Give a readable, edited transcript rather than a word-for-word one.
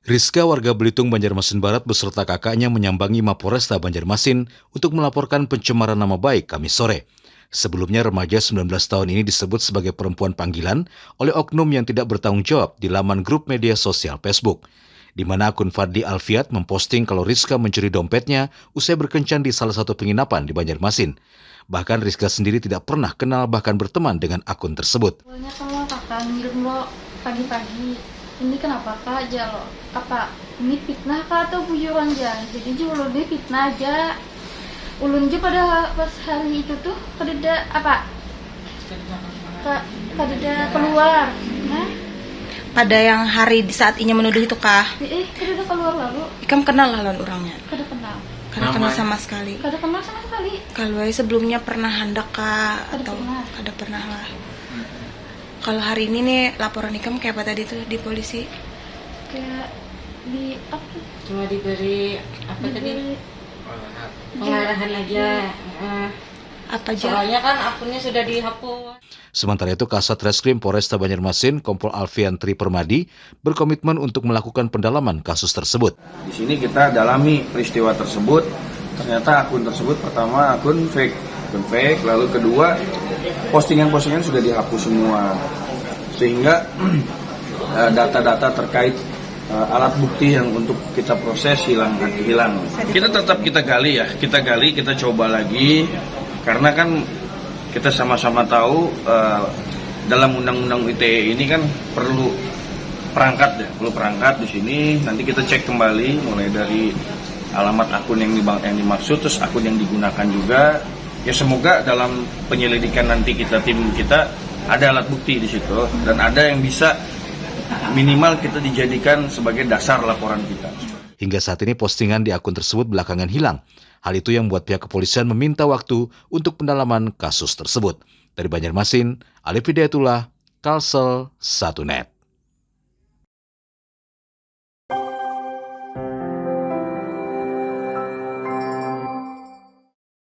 Rizka warga Belitung, Banjarmasin Barat beserta kakaknya menyambangi Mapolresta Banjarmasin untuk melaporkan pencemaran nama baik Kamis sore. Sebelumnya remaja 19 tahun ini disebut sebagai perempuan panggilan oleh oknum yang tidak bertanggung jawab di laman grup media sosial Facebook, di mana akun Fadli Alfiat memposting kalau Rizka mencuri dompetnya usai berkencan di salah satu penginapan di Banjarmasin. Bahkan Rizka sendiri tidak pernah kenal bahkan berteman dengan akun tersebut. Awalnya kalau kakak ngirim lo pagi-pagi, ini kenapa kak aja lo? Apa ini fitnah kak atau buyuran aja? Jadi ulun ini fitnah aja. Ulun juga pada pas hari itu tuh kadeda apa? Kadeda keluar, nah? Pada yang hari di saat inya menuduh itu kah? Kadeda keluar lalu. Ikam kenal lah lawan orangnya? Kada kenal. Kada kenal sama sekali. Kada kenal sama sekali. Kalau sebelumnya pernah handak kah Kada atau pernah. kada pernah lah. Kalau hari ini nih laporan ikam kayak apa tadi tuh di polisi? Kayak di apa? Cuma diberi apa tadi? Diberi Pengarahan aja. Apa aja? Soalnya kan akunnya sudah dihapus. Sementara itu, Kasat Reskrim Polresta Banjarmasin, Kompol Alfian Tri Permadi, berkomitmen untuk melakukan pendalaman kasus tersebut. Di sini kita dalami peristiwa tersebut. Ternyata akun tersebut pertama akun fake, lalu kedua postingan-postingan sudah dihapus semua, sehingga data-data terkait alat bukti yang untuk kita proses hilang. Kita tetap kita gali, kita coba lagi, karena kan kita sama-sama tahu dalam undang-undang ITE ini kan perlu perangkat di sini. Nanti kita cek kembali mulai dari alamat akun yang dimaksud, terus akun yang digunakan juga. Ya semoga dalam penyelidikan nanti tim kita ada alat bukti di situ dan ada yang bisa minimal kita dijadikan sebagai dasar laporan kita. Hingga saat ini postingan di akun tersebut belakangan hilang. Hal itu yang membuat pihak kepolisian meminta waktu untuk pendalaman kasus tersebut. Dari Banjarmasin, Alif Hidayatullah, Kalsel 1net.